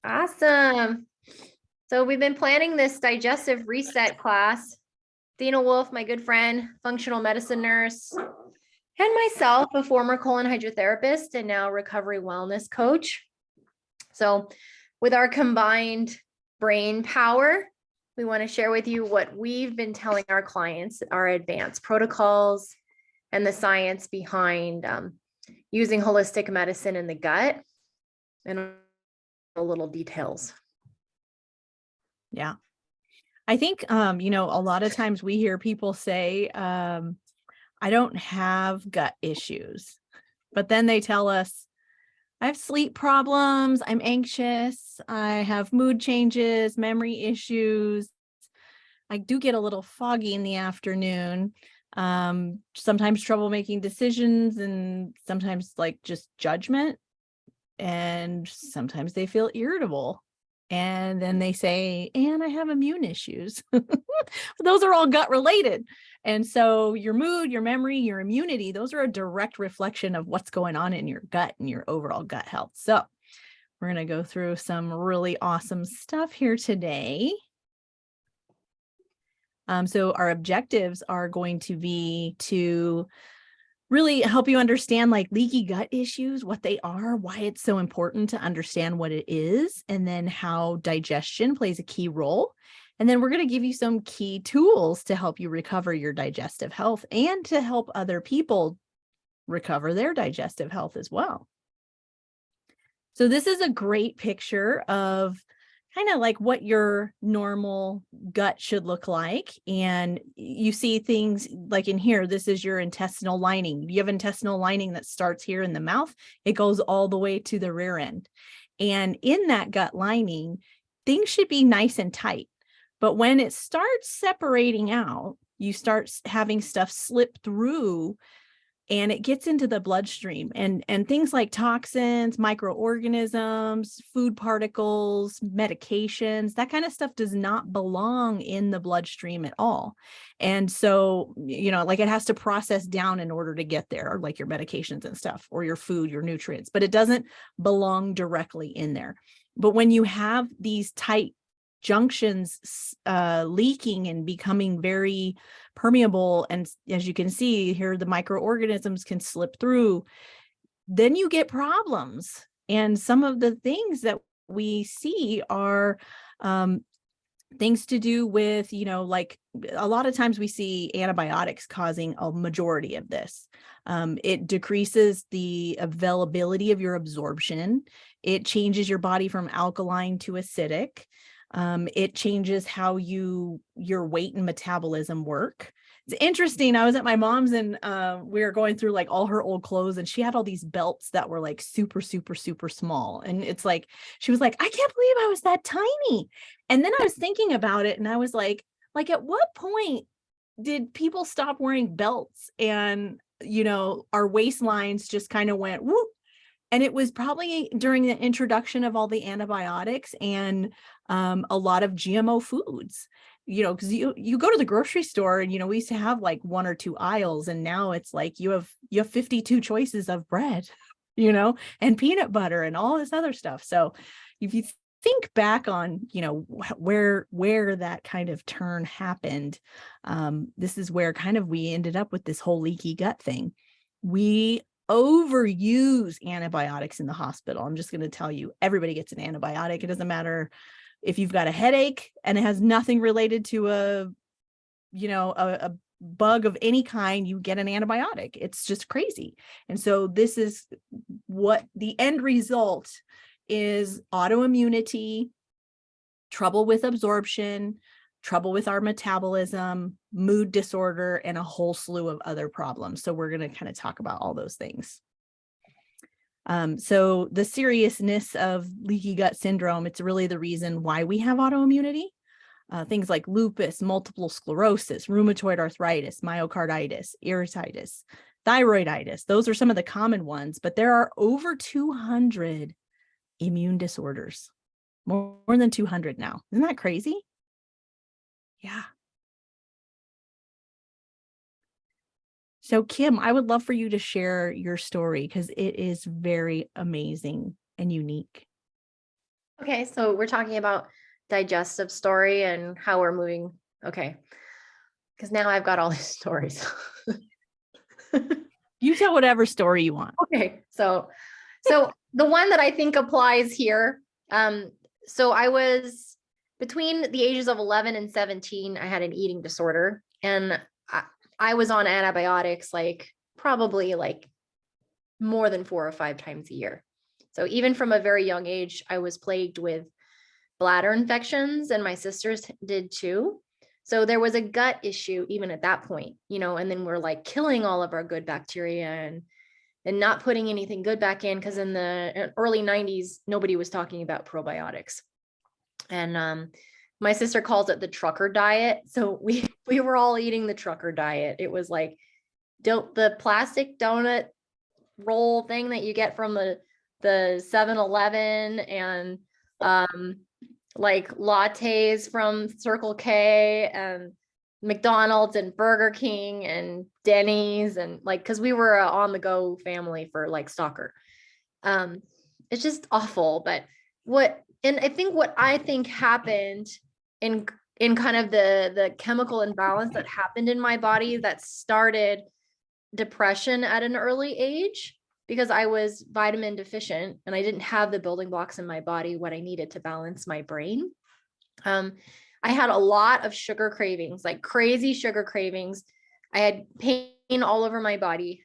Awesome. So we've been planning this digestive reset class. Dina Wolf, my good friend, functional medicine nurse, and myself, a former colon hydrotherapist and now recovery wellness coach. So with our combined brain power, we want to share with you what we've been telling our clients, our advanced protocols, and the science behind using holistic medicine in the gut and a little details. Yeah. I think, a lot of times we hear people say, I don't have gut issues, but then they tell us, I have sleep problems, I'm anxious, I have mood changes, memory issues. I do get a little foggy in the afternoon. Sometimes trouble making decisions, and sometimes like just judgment. And sometimes they feel irritable. And then they say, and I have immune issues. Those are all gut related. And so your mood, your memory, your immunity, those are a direct reflection of what's going on in your gut and your overall gut health. So we're going to go through some really awesome stuff here today. So our objectives are going to be to really help you understand like leaky gut issues, what they are, why it's so important to understand what it is, and then how digestion plays a key role. And then we're going to give you some key tools to help you recover your digestive health and to help other people recover their digestive health as well. So this is a great picture of kind of like what your normal gut should look like. And you see things like in here, this is your intestinal lining. You have intestinal lining that starts here in the mouth. It goes all the way to the rear end. And in that gut lining, things should be nice and tight. But when it starts separating out, you start having stuff slip through and it gets into the bloodstream, and things like toxins, microorganisms, food particles, medications, that kind of stuff does not belong in the bloodstream at all. And so, like it has to process down in order to get there, like your medications and stuff, or your food, your nutrients, but it doesn't belong directly in there. But when you have these tight junctions leaking and becoming very permeable, and as you can see here, the microorganisms can slip through, then you get problems. And some of the things that we see are things to do with, like a lot of times we see antibiotics causing a majority of this. It decreases the availability of your absorption. It changes your body from alkaline to acidic. It changes how your weight and metabolism work. It's interesting. I was at my mom's and we were going through like all her old clothes, and she had all these belts that were like super, super, super small. And it's like, she was like, I can't believe I was that tiny. And then I was thinking about it and I was like at what point did people stop wearing belts and, our waistlines just kind of went whoop. And it was probably during the introduction of all the antibiotics and a lot of GMO foods, because you go to the grocery store and, we used to have like one or two aisles, and now it's like you have 52 choices of bread, and peanut butter and all this other stuff. So if you think back on, where that kind of turn happened, this is where kind of we ended up with this whole leaky gut thing. We overuse antibiotics in the hospital. I'm just going to tell you, everybody gets an antibiotic. It doesn't matter if you've got a headache and it has nothing related to a bug of any kind, you get an antibiotic. It's just crazy. And so this is what the end result is: autoimmunity, trouble with absorption, trouble with our metabolism, mood disorder, and a whole slew of other problems. So we're going to kind of talk about all those things. So the seriousness of leaky gut syndrome, it's really the reason why we have autoimmunity. Things like lupus, multiple sclerosis, rheumatoid arthritis, myocarditis, iritis, thyroiditis. Those are some of the common ones, but there are over 200 immune disorders, more than 200 now. Isn't that crazy? Yeah. So Kim, I would love for you to share your story because it is very amazing and unique. Okay, so we're talking about digestive story and how we're moving. Okay, because now I've got all these stories. You tell whatever story you want. Okay, so the one that I think applies here. So I was between the ages of 11 and 17, I had an eating disorder, and I was on antibiotics like probably like more than 4 or 5 times a year. So even from a very young age, I was plagued with bladder infections, and my sisters did too. So there was a gut issue even at that point, and then we're like killing all of our good bacteria and not putting anything good back in, because in the early 90s, nobody was talking about probiotics. And my sister calls it the trucker diet. So we were all eating the trucker diet. It was like the plastic donut roll thing that you get from the 7-Eleven, and like lattes from Circle K and McDonald's and Burger King and Denny's, and like, because we were a on the go family for like soccer. It's just awful. But what I think happened in kind of the chemical imbalance that happened in my body that started depression at an early age, because I was vitamin deficient and I didn't have the building blocks in my body what I needed to balance my brain. I had a lot of sugar cravings, like crazy sugar cravings. I had pain all over my body.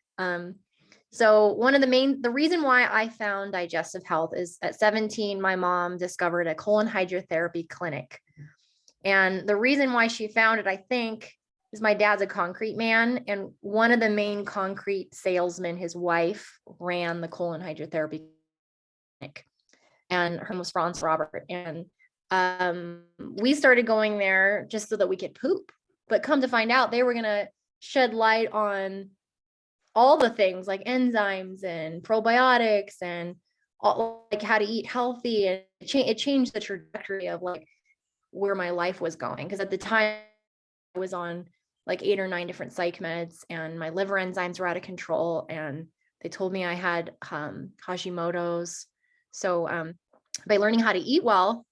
So the reason why I found digestive health is at 17, my mom discovered a colon hydrotherapy clinic. And the reason why she found it, I think, is my dad's a concrete man. And one of the main concrete salesmen, his wife, ran the colon hydrotherapy clinic. And her name was Franz Robert. And we started going there just so that we could poop. But come to find out, they were going to shed light on all the things like enzymes and probiotics and all, like how to eat healthy. And it changed the trajectory of like where my life was going. Because at the time I was on like 8 or 9 different psych meds, and my liver enzymes were out of control. And they told me I had Hashimoto's. So by learning how to eat well,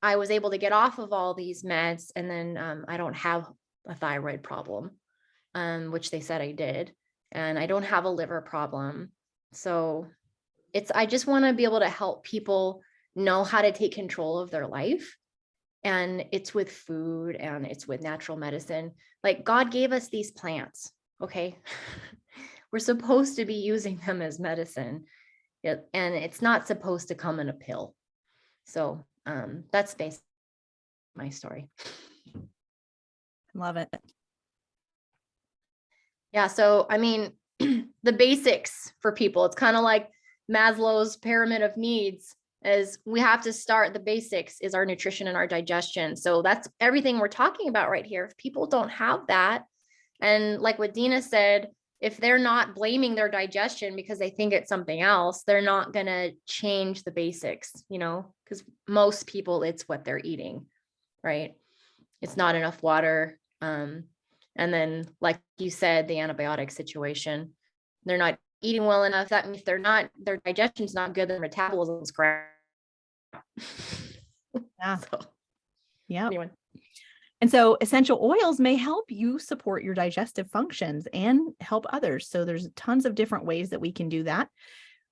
I was able to get off of all these meds. And then I don't have a thyroid problem, which they said I did. And I don't have a liver problem. So I just want to be able to help people know how to take control of their life. And it's with food and it's with natural medicine. Like God gave us these plants. Okay. We're supposed to be using them as medicine. And it's not supposed to come in a pill. So that's basically my story. Love it. Yeah. So, I mean, the basics for people, it's kind of like Maslow's pyramid of needs. Is we have to start the basics is our nutrition and our digestion. So that's everything we're talking about right here. If people don't have that, and like what Dina said, if they're not blaming their digestion because they think it's something else, they're not going to change the basics, because most people, it's what they're eating, right? It's not enough water. And then, like you said, the antibiotic situation, they're not eating well enough. That means their digestion's not good, their metabolism's crap. Yeah. So, yeah. anyway. And so essential oils may help you support your digestive functions and help others. So there's tons of different ways that we can do that.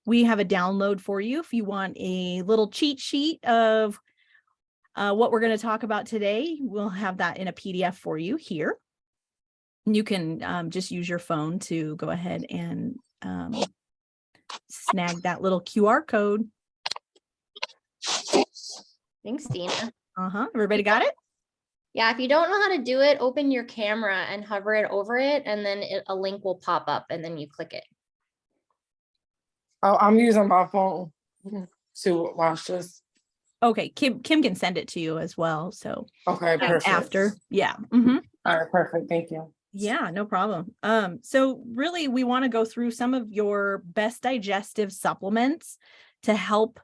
We have a download for you if you want a little cheat sheet of what we're going to talk about today. We'll have that in a PDF for you here. You can just use your phone to go ahead and snag that little QR code. Thanks, Dina. Everybody got it? Yeah, if you don't know how to do it, open your camera and hover it over it, and then a link will pop up, and then you click it. Oh, I'm using my phone to watch this. Okay, Kim can send it to you as well. So okay, perfect. After, yeah. All right, perfect. Thank you. Yeah, no problem. So really, we want to go through some of your best digestive supplements to help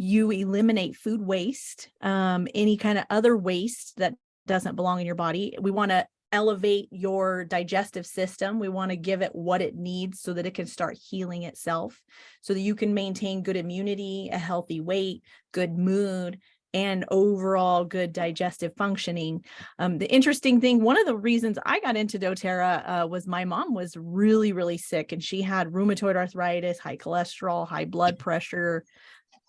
you eliminate food waste, any kind of other waste that doesn't belong in your body. We want to elevate your digestive system. We want to give it what it needs so that it can start healing itself, so that you can maintain good immunity, a healthy weight, good mood, and overall good digestive functioning. The interesting thing, one of the reasons I got into doTERRA was my mom was really, really sick, and she had rheumatoid arthritis, high cholesterol, high blood pressure,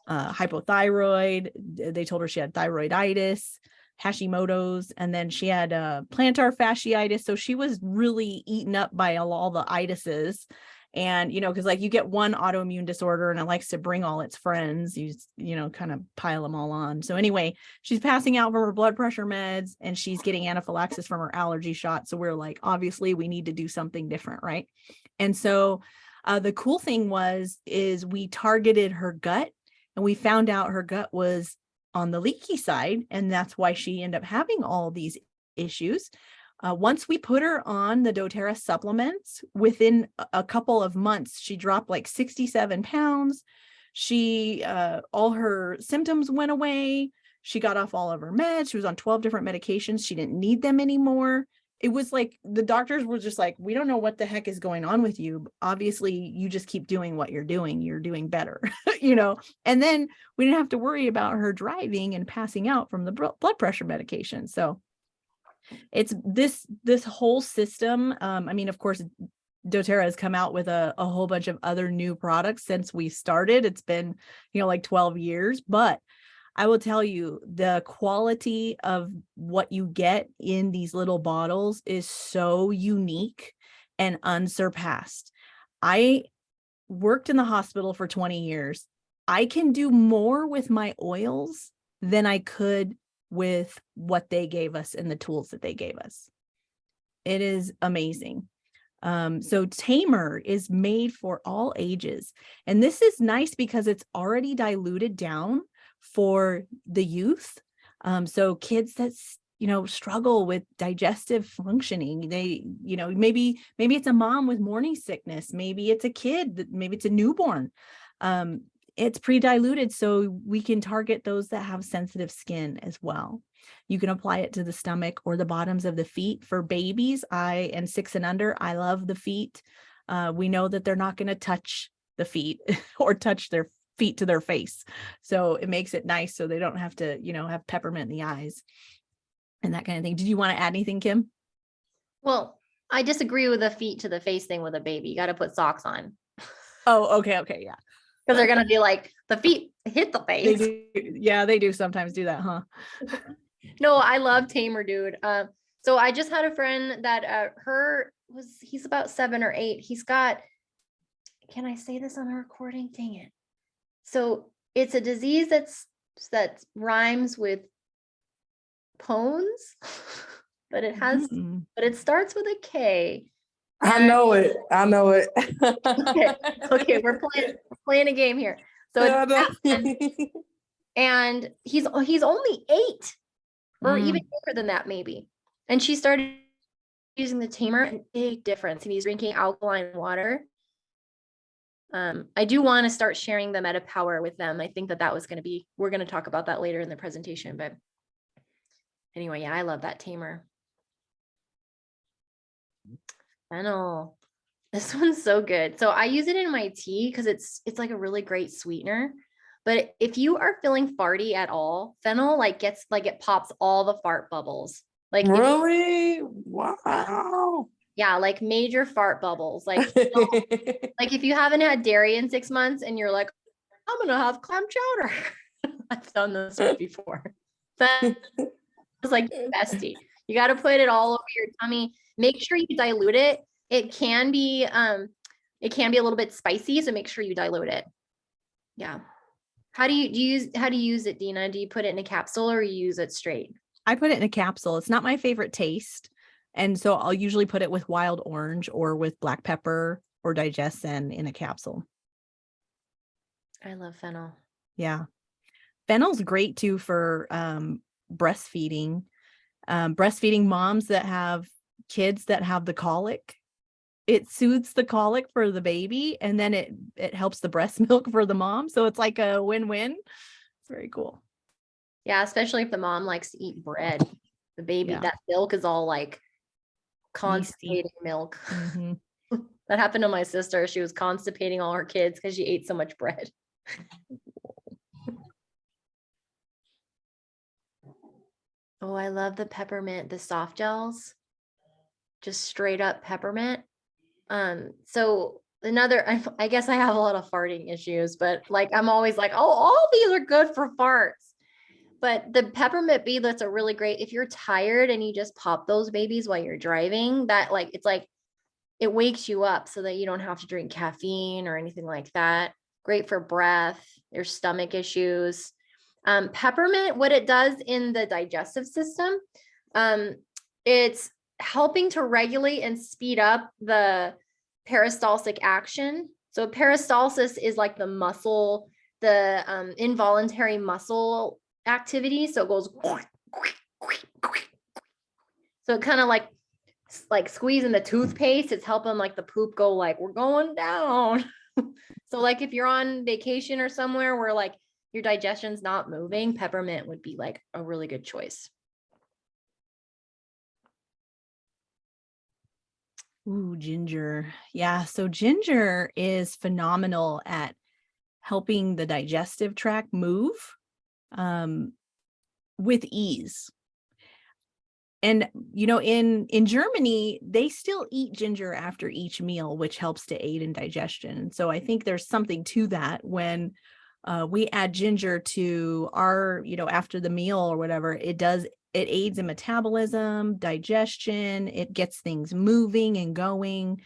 hypothyroid. They told her she had thyroiditis, Hashimoto's, and then she had plantar fasciitis. So she was really eaten up by all the itises. And, because like you get one autoimmune disorder and it likes to bring all its friends, kind of pile them all on. So anyway, she's passing out from her blood pressure meds and she's getting anaphylaxis from her allergy shot. So we're like, obviously we need to do something different. Right. And so the cool thing is we targeted her gut, and we found out her gut was on the leaky side. And that's why she ended up having all these issues. Once we put her on the doTERRA supplements, within a couple of months, she dropped like 67 pounds. She, all her symptoms went away. She got off all of her meds. She was on 12 different medications. She didn't need them anymore. It was like, the doctors were just like, we don't know what the heck is going on with you. Obviously, you just keep doing what you're doing. You're doing better, and then we didn't have to worry about her driving and passing out from the blood pressure medication. So it's this whole system. Of course, doTERRA has come out with a whole bunch of other new products since we started. It's been, like 12 years, but I will tell you, the quality of what you get in these little bottles is so unique and unsurpassed. I worked in the hospital for 20 years. I can do more with my oils than I could with what they gave us and the tools that they gave us. It is amazing. So Tamer is made for all ages. And this is nice because it's already diluted down for the youth. So kids that, struggle with digestive functioning, they, maybe it's a mom with morning sickness. Maybe it's a kid, maybe it's a newborn. It's pre-diluted, so we can target those that have sensitive skin as well. You can apply it to the stomach or the bottoms of the feet. For babies, and 6 and under, I love the feet. We know that they're not going to touch the feet or touch their feet to their face. So it makes it nice so they don't have to, have peppermint in the eyes and that kind of thing. Did you want to add anything, Kim? Well, I disagree with the feet to the face thing with a baby. You got to put socks on. Oh, okay. Yeah. Because they're going to be like, the feet hit the face. They do sometimes do that, huh? No, I love Tamer, dude. So I just had a friend that he's about 7 or 8. He's got, can I say this on a recording? Dang it. So it's a disease that rhymes with Pones, but it starts with a K. I know it. Okay, we're playing a game here. So and he's only 8 or even younger than that, maybe. And she started using the Tamer, and big difference. And he's drinking alkaline water. I do want to start sharing the MetaPower with them. I think that was going to be, we're going to talk about that later in the presentation, but anyway, yeah, I love that Tamer. Fennel. This one's so good. So I use it in my tea because it's like a really great sweetener. But if you are feeling farty at all, fennel gets it pops all the fart bubbles. Really? Wow. Yeah, like major fart bubbles. Like if you haven't had dairy in 6 months and you're like, I'm gonna have clam chowder. I've done this before. But it's like bestie. You got to put it all over your tummy. Make sure you dilute it. It can be a little bit spicy, so make sure you dilute it. Yeah. How do you use it, Dina? Do you put it in a capsule or you use it straight? I put it in a capsule. It's not my favorite taste. And so I'll usually put it with wild orange or with black pepper or Digestion in a capsule. I love fennel. Yeah. Fennel's great too for breastfeeding. Breastfeeding moms that have kids that have the colic. It soothes the colic for the baby, and then it helps the breast milk for the mom. So it's like a win-win. It's very cool. Yeah, especially if the mom likes to eat bread. The baby, that milk is all like constipating milk. Mhm. That happened to my sister. She was constipating all her kids because she ate so much bread. Oh, I love the peppermint, the soft gels, just straight up peppermint. So another, I guess I have a lot of farting issues, but like I'm always like, oh, all these are good for farts. But the peppermint beadlets are really great if you're tired and you just pop those babies while you're driving. That like it's like it wakes you up so that you don't have to drink caffeine or anything like that. Great for breath, your stomach issues. Peppermint, what it does in the digestive system, it's helping to regulate and speed up the peristaltic action. So peristalsis is like the muscle, the involuntary muscle activity. So it goes, so it kind of like squeezing the toothpaste. It's helping like the poop go like, we're going down. So like if you're on vacation or somewhere where like your digestion's not moving, peppermint would be like a really good choice. Ooh, ginger. Yeah. So ginger is phenomenal at helping the digestive tract move with ease. And, you know, in Germany, they still eat ginger after each meal, which helps to aid in digestion. And so I think there's something to that when we add ginger to our, you know, after the meal or whatever, it aids in metabolism, digestion, it gets things moving and going.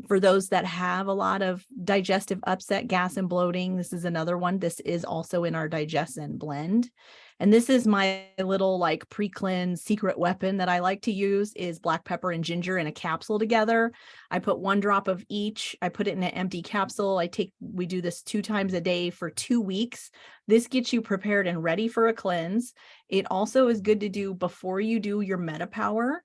For those that have a lot of digestive upset, gas and bloating, this is another one. This is also in our Digestion blend. And this is my little like pre-cleanse secret weapon that I like to use is black pepper and ginger in a capsule together. I put 1 drop of each. I put it in an empty capsule. We do this 2 times a day for 2 weeks. This gets you prepared and ready for a cleanse. It also is good to do before you do your MetaPower.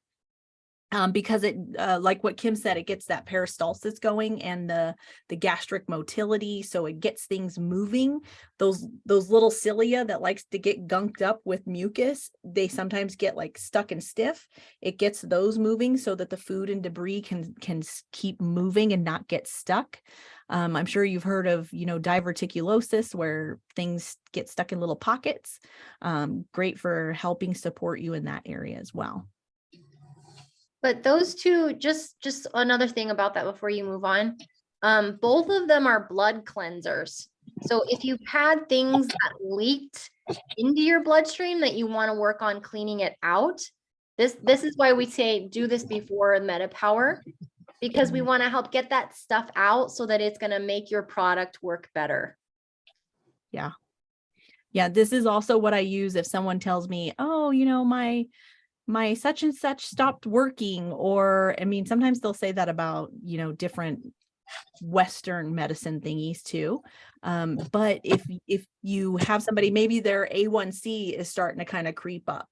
Because it, like what Kim said, it gets that peristalsis going and the gastric motility, so it gets things moving. Those little cilia that likes to get gunked up with mucus, they sometimes get like stuck and stiff. It gets those moving so that the food and debris can keep moving and not get stuck. I'm sure you've heard of, you know, diverticulosis, where things get stuck in little pockets. Great for helping support you in that area as well. But those two, just another thing about that before you move on, both of them are blood cleansers. So if you've had things that leaked into your bloodstream that you want to work on cleaning it out, this is why we say do this before MetaPower, because we want to help get that stuff out so that it's going to make your product work better. Yeah. Yeah, this is also what I use if someone tells me, oh, you know, my such and such stopped working, or I mean, sometimes they'll say that about, you know, different Western medicine thingies too. But if you have somebody, maybe their A1C is starting to kind of creep up,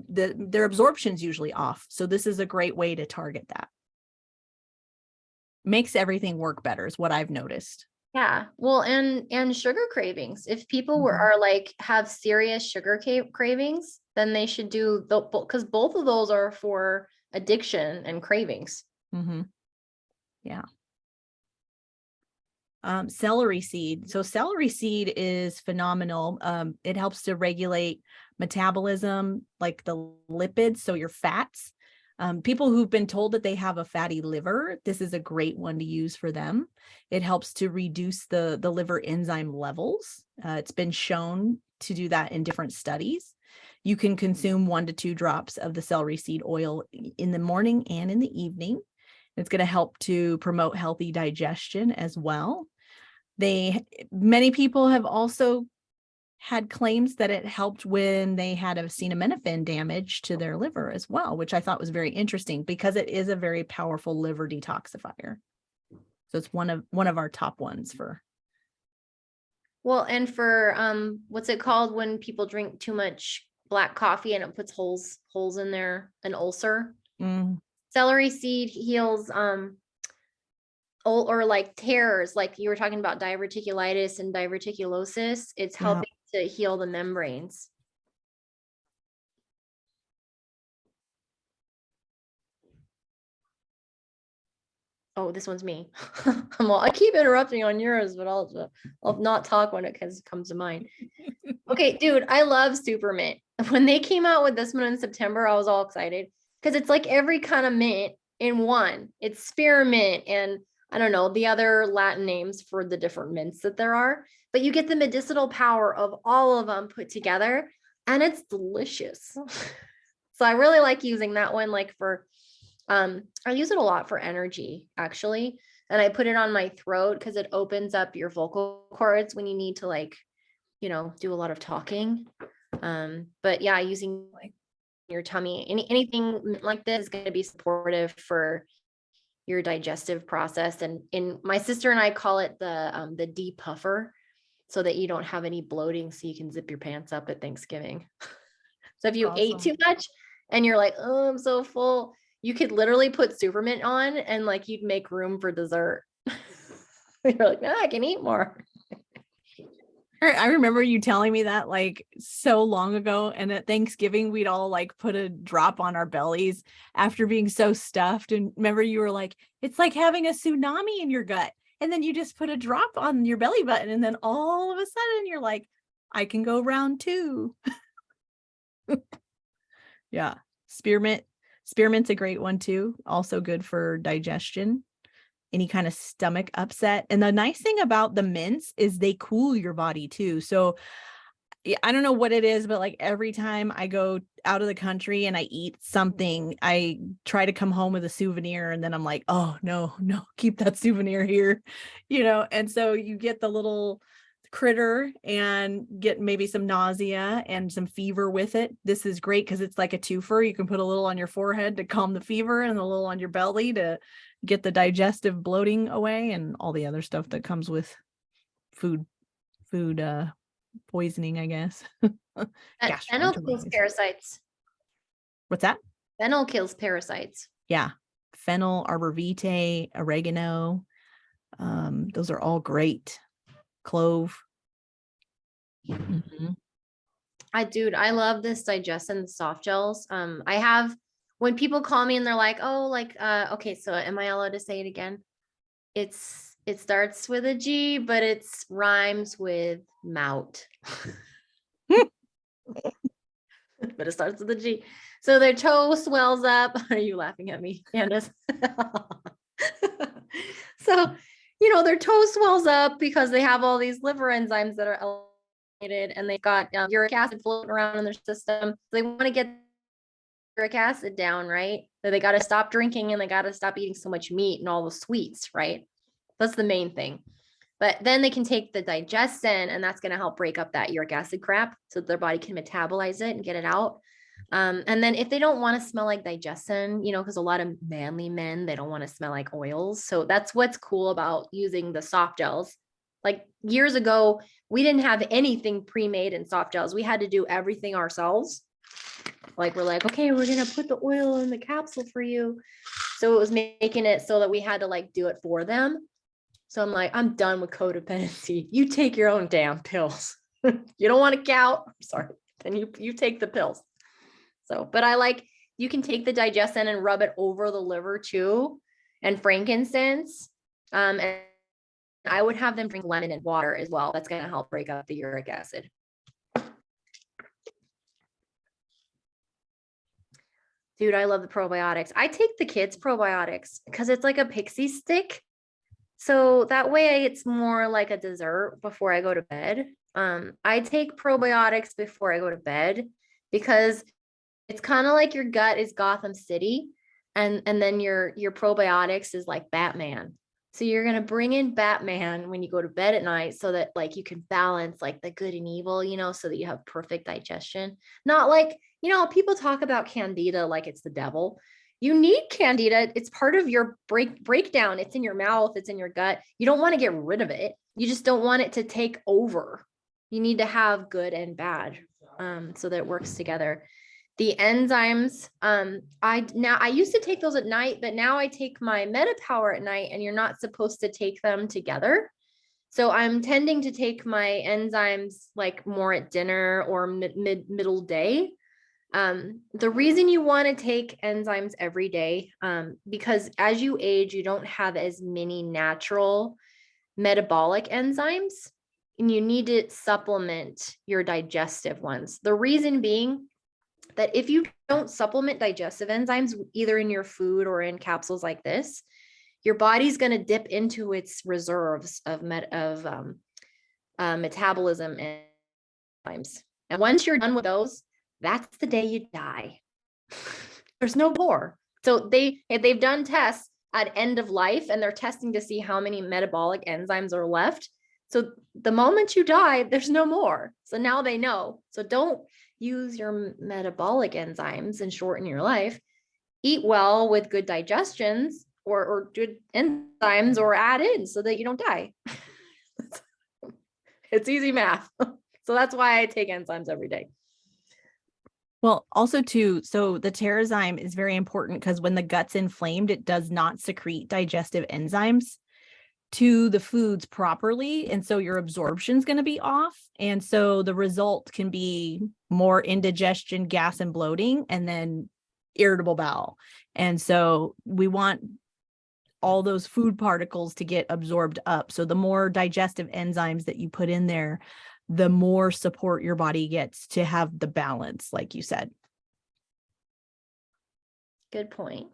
their absorption's usually off. So this is a great way to target that. Makes everything work better is what I've noticed. Yeah, well, and sugar cravings. If people are like have serious sugar cravings, then they should do the, because both of those are for addiction and cravings. Mm-hmm. Yeah. Celery seed. So celery seed is phenomenal. It helps to regulate metabolism, like the lipids, so your fats. People who've been told that they have a fatty liver, this is a great one to use for them. It helps to reduce the liver enzyme levels. It's been shown to do that in different studies. You can consume 1 to 2 drops of the celery seed oil in the morning and in the evening. It's going to help to promote healthy digestion as well. Many people have also had claims that it helped when they had acetaminophen damage to their liver as well, which I thought was very interesting because it is a very powerful liver detoxifier. So it's one of our top ones for. Well, and for what's it called when people drink too much black coffee and it puts holes in there, an ulcer? Celery seed heals or like tears, like you were talking about diverticulitis and diverticulosis. It's helping to heal the membranes. Oh, this one's me. I keep interrupting on yours, but I'll not talk when it comes to mine. Okay, dude, I love super mint. When they came out with this one in September, I was all excited because it's like every kind of mint in one. It's spearmint and I don't know the other Latin names for the different mints that there are, but you get the medicinal power of all of them put together, and it's delicious. So I really like using that one, like for I use it a lot for energy actually, and I put it on my throat because it opens up your vocal cords when you need to like do a lot of talking. But yeah, using like your tummy, anything like this is going to be supportive for your digestive process. And in my sister and I call it the depuffer, so that you don't have any bloating, so you can zip your pants up at Thanksgiving. So if you ate Awesome. too much and you're like, oh, I'm so full, you could literally put supermint on and like you'd make room for dessert. You're like, no, I can eat more. I remember you telling me that like so long ago. And at Thanksgiving, we'd all like put a drop on our bellies after being so stuffed. And remember, you were like, it's like having a tsunami in your gut. And then you just put a drop on your belly button. And then all of a sudden, you're like, I can go round two. Yeah. Spearmint. Spearmint's a great one too. Also good for digestion, any kind of stomach upset. And the nice thing about the mints is they cool your body too. So I don't know what it is, but like every time I go out of the country and I eat something, I try to come home with a souvenir, and then I'm like, oh no, keep that souvenir here, and so you get the little critter and get maybe some nausea and some fever with it. This is great because it's like a twofer. You can put a little on your forehead to calm the fever and a little on your belly to get the digestive bloating away and all the other stuff that comes with food poisoning, I guess. Fennel kills Gastroenteritis. parasites. What's that? Fennel kills parasites. Yeah. Fennel, arbor vitae, oregano. Those are all great. Clove. Mhm. I love this Digestion soft gels. I have, when people call me and they're like, oh, like, okay, so am I allowed to say it again? It starts with a G, but it's rhymes with mout. But it starts with a G. So their toe swells up. Are you laughing at me, Candace? So, their toe swells up because they have all these liver enzymes that are elevated, and they've got uric acid floating around in their system. They want to get uric acid down, right? So they got to stop drinking and they got to stop eating so much meat and all the sweets, right? That's the main thing. But then they can take the Digestion, and that's going to help break up that uric acid crap so that their body can metabolize it and get it out. And then if they don't want to smell like Digestion, because a lot of manly men, they don't want to smell like oils. So that's what's cool about using the soft gels. Like years ago, we didn't have anything pre-made in soft gels. We had to do everything ourselves. Like we're like, okay, we're going to put the oil in the capsule for you. So it was making it so that we had to like do it for them. So I'm like, I'm done with codependency. You take your own damn pills. You don't want a cow? I'm sorry. Then you take the pills. So, but I like, you can take the Digestion and rub it over the liver too, and frankincense. And I would have them drink lemon and water as well. That's going to help break up the uric acid. Dude, I love the probiotics. I take the kids' probiotics because it's like a pixie stick. So that way it's more like a dessert before I go to bed. I take probiotics before I go to bed because it's kind of like your gut is Gotham City, and then your probiotics is like Batman. So you're going to bring in Batman when you go to bed at night so that like you can balance like the good and evil, so that you have perfect digestion. Not like, people talk about candida like it's the devil. You need candida. It's part of your breakdown. It's in your mouth. It's in your gut. You don't want to get rid of it. You just don't want it to take over. You need to have good and bad, so that it works together. The enzymes, I used to take those at night, but now I take my MetaPower at night, and you're not supposed to take them together. So I'm tending to take my enzymes like more at dinner or middle day. The reason you want to take enzymes every day, because as you age, you don't have as many natural metabolic enzymes, and you need to supplement your digestive ones. The reason being that if you don't supplement digestive enzymes, either in your food or in capsules like this, your body's going to dip into its reserves of metabolism enzymes. And once you're done with those, that's the day you die. There's no more. So they've done tests at end of life, and they're testing to see how many metabolic enzymes are left. So the moment you die, there's no more. So now they know. So don't use your metabolic enzymes and shorten your life. Eat well with good digestions or good enzymes, or add in so that you don't die. It's easy math. So that's why I take enzymes every day. Well, also too, so the Terrazyme is very important because when the gut's inflamed, it does not secrete digestive enzymes to the foods properly. And so your absorption is going to be off. And so the result can be more indigestion, gas and bloating, and then irritable bowel. And so we want all those food particles to get absorbed up. So the more digestive enzymes that you put in there, the more support your body gets to have the balance, like you said. Good point.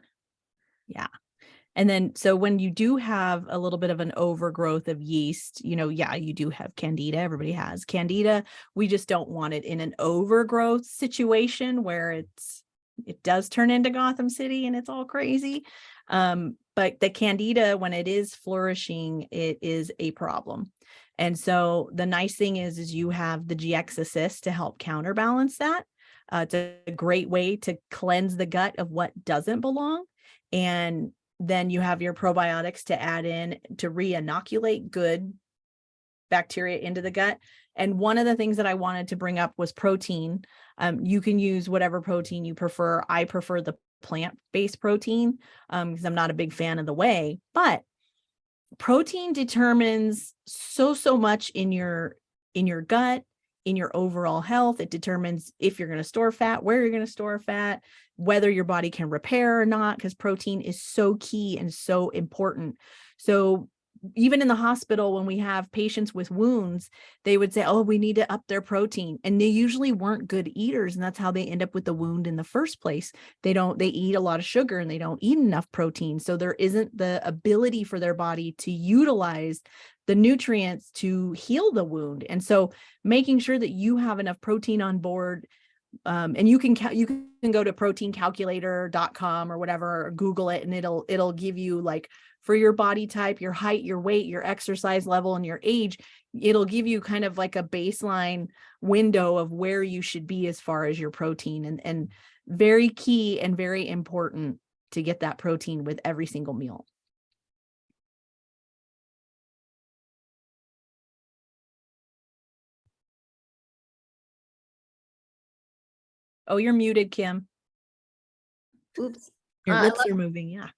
Yeah. And then, so when you do have a little bit of an overgrowth of yeast, yeah, you do have candida. Everybody has candida. We just don't want it in an overgrowth situation where it does turn into Gotham City and it's all crazy. But the candida, when it is flourishing, it is a problem. And so the nice thing is you have the GX Assist to help counterbalance that. It's a great way to cleanse the gut of what doesn't belong. And then you have your probiotics to add in to re-inoculate good bacteria into the gut. And one of the things that I wanted to bring up was protein. You can use whatever protein you prefer. I prefer the plant-based protein because I'm not a big fan of the whey, but protein determines so much in your gut, in your overall health. It determines if you're going to store fat, where you're going to store fat, whether your body can repair or not, because protein is so key and so important. So even in the hospital, when we have patients with wounds, they would say, oh, we need to up their protein. And they usually weren't good eaters. And that's how they end up with the wound in the first place. They eat a lot of sugar and they don't eat enough protein. So there isn't the ability for their body to utilize the nutrients to heal the wound. And so making sure that you have enough protein on board, and you can go to proteincalculator.com or whatever, or Google it, and it'll give you, like, for your body type, your height, your weight, your exercise level, and your age, it'll give you kind of like a baseline window of where you should be as far as your protein, and very key and very important to get that protein with every single meal. Oh, you're muted, Kim. Oops. Your lips are moving. Yeah.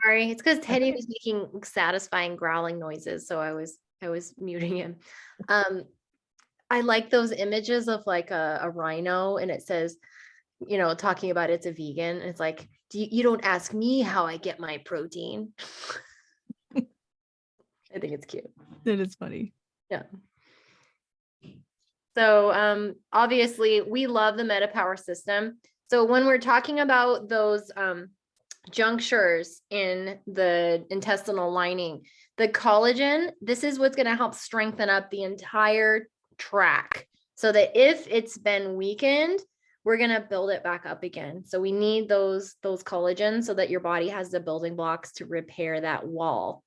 Sorry, it's because Teddy was making satisfying growling noises, so I was muting him. I like those images of like a rhino, and it says, talking about it's a vegan. It's like, you don't ask me how I get my protein. I think it's cute. That is funny. Yeah. So obviously we love the MetaPower system. So when we're talking about those junctures in the intestinal lining, the collagen, this is what's going to help strengthen up the entire tract so that if it's been weakened, we're going to build it back up again. So we need those collagen so that your body has the building blocks to repair that wall.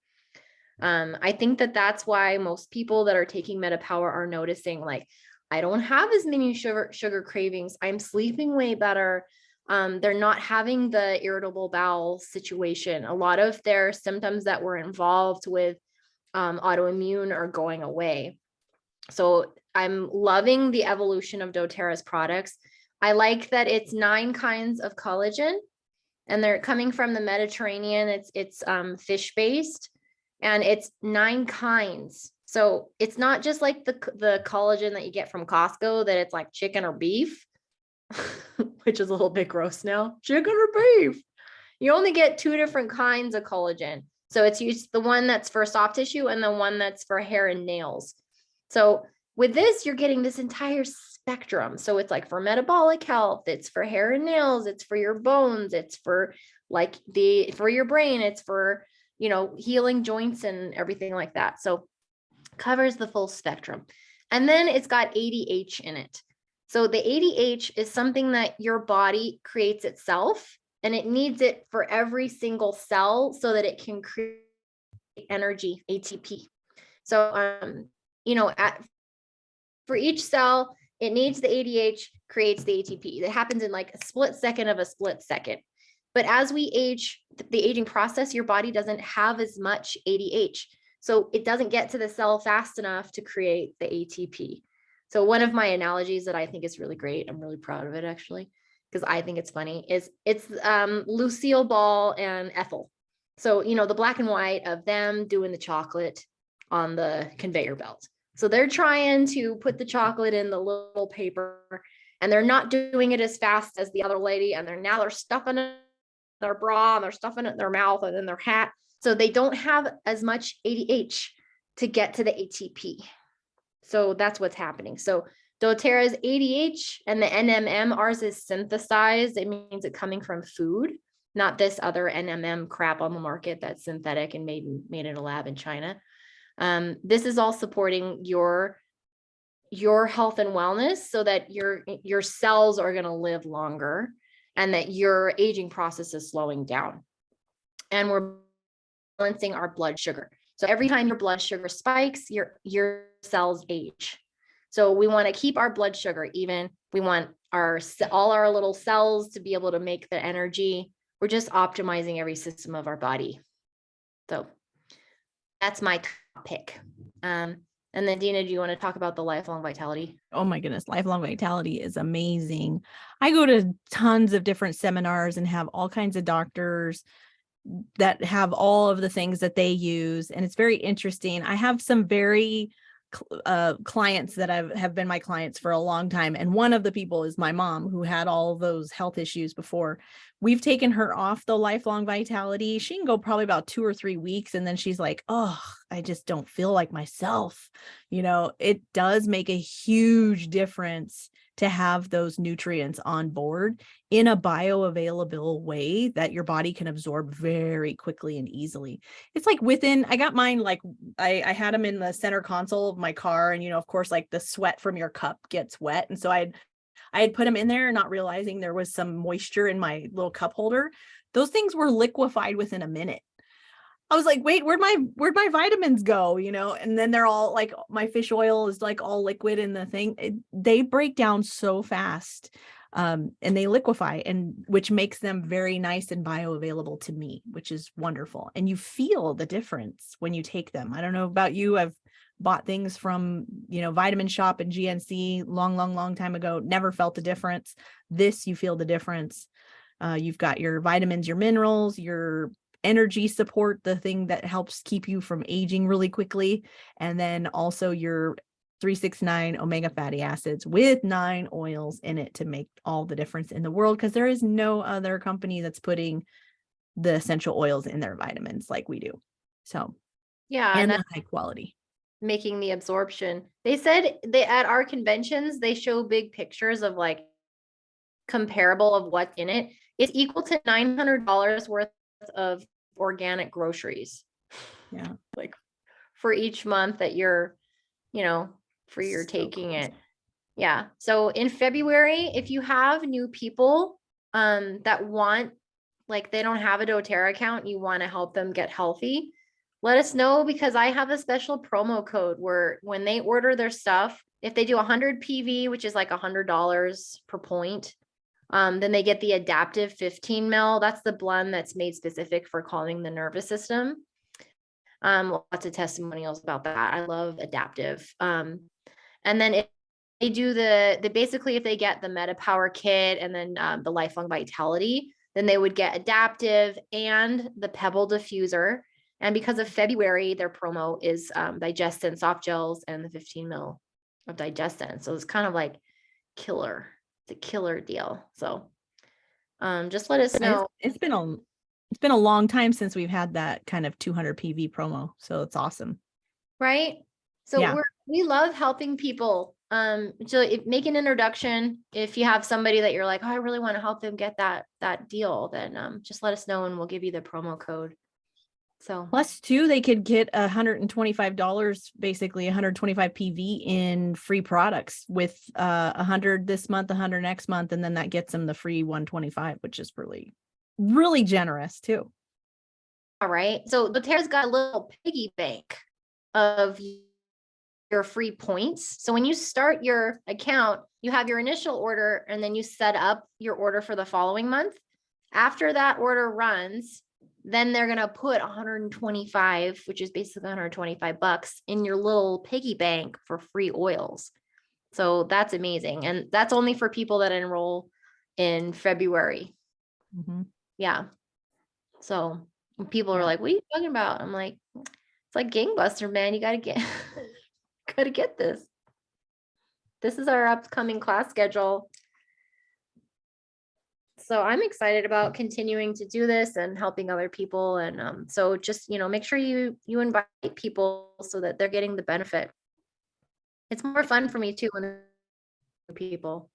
I think that's why most people that are taking MetaPower are noticing, like, I don't have as many sugar cravings. I'm sleeping way better. They're not having the irritable bowel situation. A lot of their symptoms that were involved with autoimmune are going away. So I'm loving the evolution of doTERRA's products. I like that it's 9 kinds of collagen, and they're coming from the Mediterranean. It's fish-based, and it's 9 kinds. So it's not just like the collagen that you get from Costco, that it's like chicken or beef. which is a little bit gross now. Chicken or beef? You only get 2 different kinds of collagen. So it's used the one that's for soft tissue and the one that's for hair and nails. So with this, you're getting this entire spectrum. So it's like for metabolic health, it's for hair and nails, it's for your bones, it's for like for your brain, it's for, healing joints and everything like that. So covers the full spectrum. And then it's got ADH in it. So the ADH is something that your body creates itself, and it needs it for every single cell so that it can create energy, ATP. So, for each cell, it needs the ADH, creates the ATP. That happens in like a split second of a split second. But as we age, the aging process, your body doesn't have as much ADH. So it doesn't get to the cell fast enough to create the ATP. So one of my analogies that I think is really great, I'm really proud of it actually, because I think it's funny, is it's Lucille Ball and Ethel. So, the black and white of them doing the chocolate on the conveyor belt. So they're trying to put the chocolate in the little paper, and they're not doing it as fast as the other lady. And they're stuffing it in their bra, and they're stuffing it in their mouth and in their hat. So they don't have as much ADH to get to the ATP. So that's what's happening. So doTERRA's ADH and the NMM, ours is synthesized. It means it's coming from food, not this other NMM crap on the market that's synthetic and made in a lab in China. This is all supporting your health and wellness so that your cells are going to live longer and that your aging process is slowing down. And we're balancing our blood sugar. So every time your blood sugar spikes, your cells age. So we want to keep our blood sugar even. We want all our little cells to be able to make the energy. We're just optimizing every system of our body. So that's my top pick. And then Dina, do you want to talk about the lifelong vitality? Oh my goodness, lifelong vitality is amazing. I go to tons of different seminars and have all kinds of doctors that have all of the things that they use. And it's very interesting. I have some very clients that have been my clients for a long time. And one of the people is my mom, who had all those health issues before. We've taken her off the lifelong vitality. She can go probably about 2 or 3 weeks. And then she's like, oh, I just don't feel like myself. It does make a huge difference to have those nutrients on board in a bioavailable way that your body can absorb very quickly and easily. It's like I got mine, like I had them in the center console of my car, and of course, like the sweat from your cup gets wet. And so I had put them in there, not realizing there was some moisture in my little cup holder. Those things were liquefied within a minute. I was like, wait, where'd my vitamins go? And then they're all like, my fish oil is like all liquid in the thing. They break down so fast, and they liquefy, and which makes them very nice and bioavailable to me, which is wonderful. And you feel the difference when you take them. I don't know about you. I've bought things from, Vitamin Shop and GNC long time ago, never felt the difference. This, you feel the difference. You've got your vitamins, your minerals, your energy support, the thing that helps keep you from aging really quickly. And then also your 369 omega fatty acids with 9 oils in it to make all the difference in the world, because there is no other company that's putting the essential oils in their vitamins like we do. So yeah, and the high quality. Making the absorption. They said at our conventions, they show big pictures of like comparable of what's in it. It's equal to $900 worth of organic groceries. Yeah. Like for each month that you're, for your taking it. Yeah. So in February, if you have new people that want, like they don't have a doTERRA account, you want to help them get healthy, let us know, because I have a special promo code where when they order their stuff, if they do 100 PV, which is like $100 per point, then they get the adaptive 15 mil. That's the blend that's made specific for calming the nervous system. Lots of testimonials about that. I love adaptive. And then if they do basically, if they get the Meta Power Kit and then the Lifelong Vitality, then they would get adaptive and the Pebble Diffuser. And because of February, their promo is Digestion soft gels and the 15 mil of Digestion. So it's kind of like killer It's a killer deal. So just let us know. It's been a long time since we've had that kind of 200 PV promo. So it's awesome. Right. So Yeah. we love helping people. So make an introduction. If you have somebody that you're like, oh, I really want to help them get that deal, then just let us know and we'll give you the promo code. So plus too, they could get $125, basically 125 PV in free products with 100 this month, 100 next month, and then that gets them the free 125, which is really, really generous too. all right. So doTERRA's got a little piggy bank of your free points. So when you start your account, you have your initial order and then you set up your order for the following month. After that order runs, then they're going to put 125, which is basically 125 bucks in your little piggy bank for free oils. So that's amazing. And that's only for people that enroll in February. Mm-hmm. Yeah. So people are like, what are you talking about? I'm like, it's like gangbuster, man. You got to get this. This is our upcoming class schedule. So I'm excited about continuing to do this and helping other people. And so just, make sure you invite people so that they're getting the benefit. It's more fun for me too when people.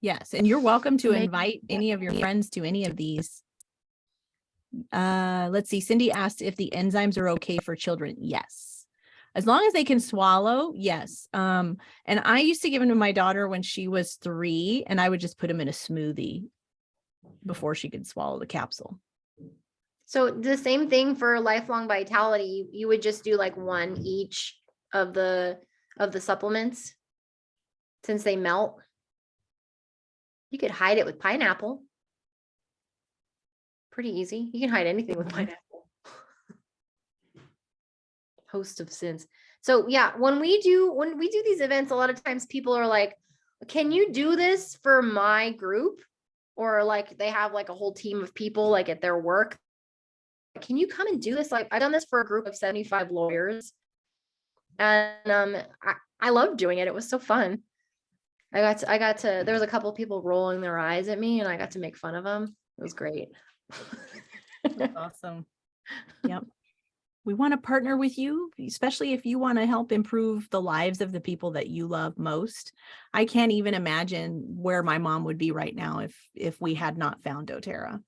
Yes. And you're welcome to invite any of your friends to any of these. Let's see. Cindy asked if the enzymes are okay for children. Yes. As long as they can swallow. Yes. And I used to give them to my daughter when she was 3, and I would just put them in a smoothie before she could swallow the capsule. So the same thing for lifelong vitality. You would just do like one each of the supplements since they melt. You could hide it with pineapple. Pretty easy. You can hide anything with pineapple. Host of sins. So yeah, when we do these events, a lot of times people are like, can you do this for my group? Or like they have like a whole team of people like at their work. Can you come and do this? Like I've done this for a group of 75 lawyers. And I loved doing it. It was so fun. I got to there was a couple of people rolling their eyes at me and I got to make fun of them. It was great. That's awesome. Yep. We want to partner with you, especially if you want to help improve the lives of the people that you love most. I can't even imagine where my mom would be right now if we had not found doTERRA.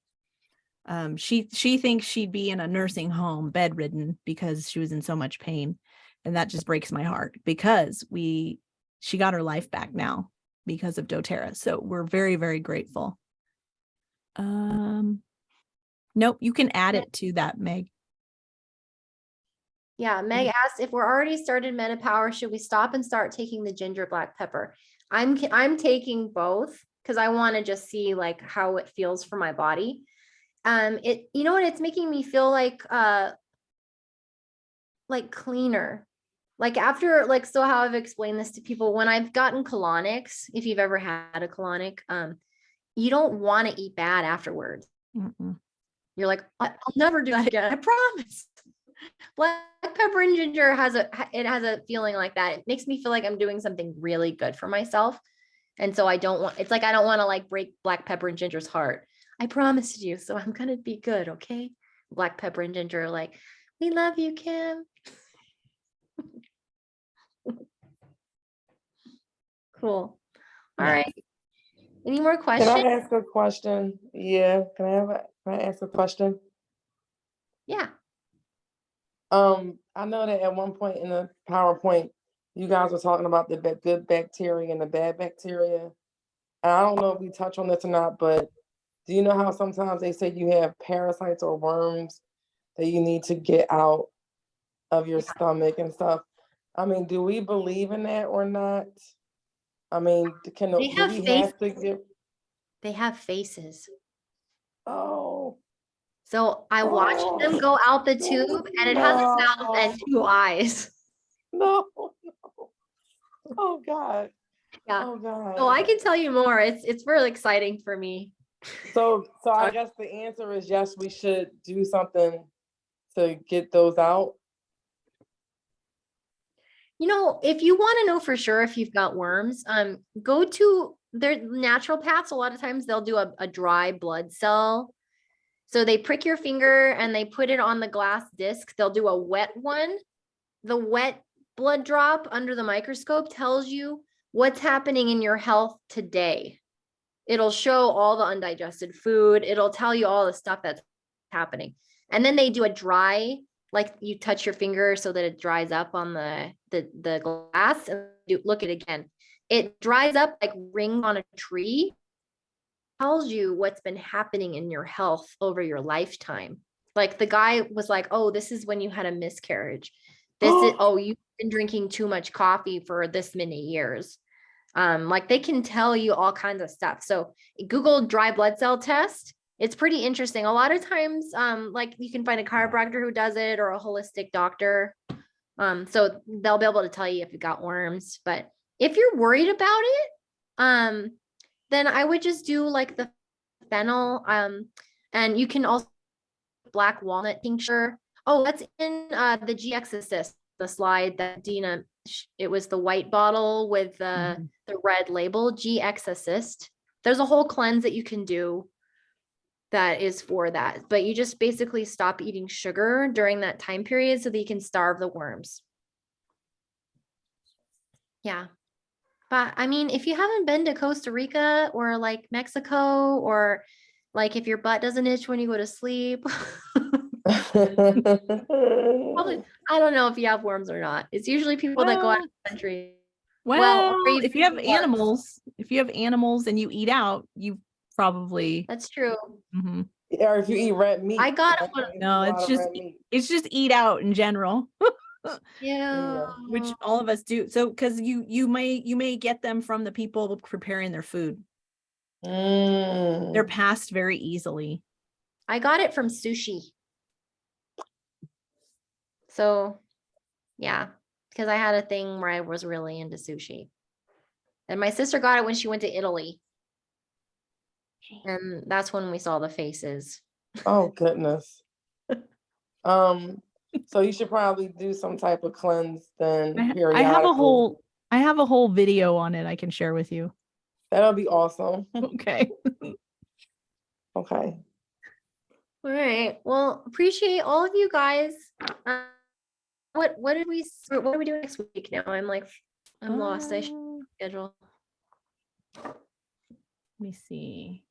She thinks she'd be in a nursing home, bedridden, because she was in so much pain. And that just breaks my heart because she got her life back now because of doTERRA. So we're very, very grateful. Nope, you can add it to that, Meg. Yeah, Meg asked if we're already started MetaPower, should we stop and start taking the ginger black pepper? I'm taking both because I want to just see like how it feels for my body. You know what, it's making me feel like cleaner. Like after so how I've explained this to people, when I've gotten colonics, if you've ever had a colonic, you don't want to eat bad afterwards. Mm-mm. You're like, I'll never do that again. I promise. Black pepper and ginger has a feeling like that. It makes me feel like I'm doing something really good for myself. And so I don't want to like break black pepper and ginger's heart. I promised you, so I'm going to be good. Okay. Black pepper and ginger are like, we love you, Kim. Cool. All right. Any more questions? Can I ask a question? Yeah. Can I ask a question? Yeah. I know that at one point in the PowerPoint, you guys were talking about the good bacteria and the bad bacteria. And I don't know if we touch on this or not, but do you know how sometimes they say you have parasites or worms that you need to get out of your stomach and stuff? I mean, do we believe in that or not? I mean, do we have to give? They have faces. Oh. So I watched them go out the tube and it has a mouth and 2 eyes. No. Oh God. Yeah. Oh God. So I can tell you more. It's really exciting for me. So I guess the answer is yes, we should do something to get those out. If you want to know for sure if you've got worms, go to they're naturopaths. A lot of times they'll do a dry blood cell. So they prick your finger and they put it on the glass disc. They'll do a wet one. The wet blood drop under the microscope tells you what's happening in your health today. It'll show all the undigested food. It'll tell you all the stuff that's happening. And then they do a dry, like you touch your finger so that it dries up on the glass, and look at it again. It dries up like rings on a tree, tells you what's been happening in your health over your lifetime. Like the guy was like, oh, this is when you had a miscarriage. This is, oh, you've been drinking too much coffee for this many years. Like they can tell you all kinds of stuff. So Google dry blood cell test. It's pretty interesting. A lot of times, like you can find a chiropractor who does it or a holistic doctor. So they'll be able to tell you if you got worms. But if you're worried about it, then I would just do like the fennel. And you can also black walnut tincture. Oh, that's in the GX Assist, the slide that Dina, it was the white bottle with the red label, GX Assist. There's a whole cleanse that you can do that is for that, but you just basically stop eating sugar during that time period so that you can starve the worms. Yeah. But I mean, if you haven't been to Costa Rica or like Mexico, or like if your butt doesn't itch when you go to sleep, probably, I don't know if you have worms or not. It's usually people that go out of the country. Well, or if you have animals and you eat out, you probably. That's true. Mhm. Or if you eat red meat. I got it. No, it's just eat out in general. Yeah. Which all of us do. So because you may get them from the people preparing their food. They're passed very easily. I got it from sushi. So yeah, because I had a thing where I was really into sushi. And my sister got it when she went to Italy. And that's when we saw the faces. Oh goodness. So you should probably do some type of cleanse then periodically. I have a whole video on it I can share with you. That'll be awesome. Okay. Okay. All right. Well, appreciate all of you guys. What do we do next week now? I'm lost. I should schedule. Let me see.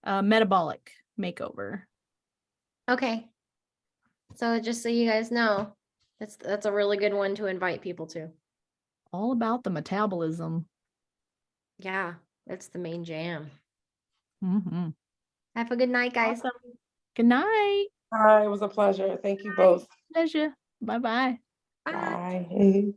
Metabolic makeover. Okay. So just so you guys know, that's a really good one to invite people to. All about the metabolism. Yeah, that's the main jam. Mm-hmm. Have a good night, guys. Awesome. Good night. Hi, it was a pleasure. Thank you both. Pleasure. Bye-bye. Bye. Bye.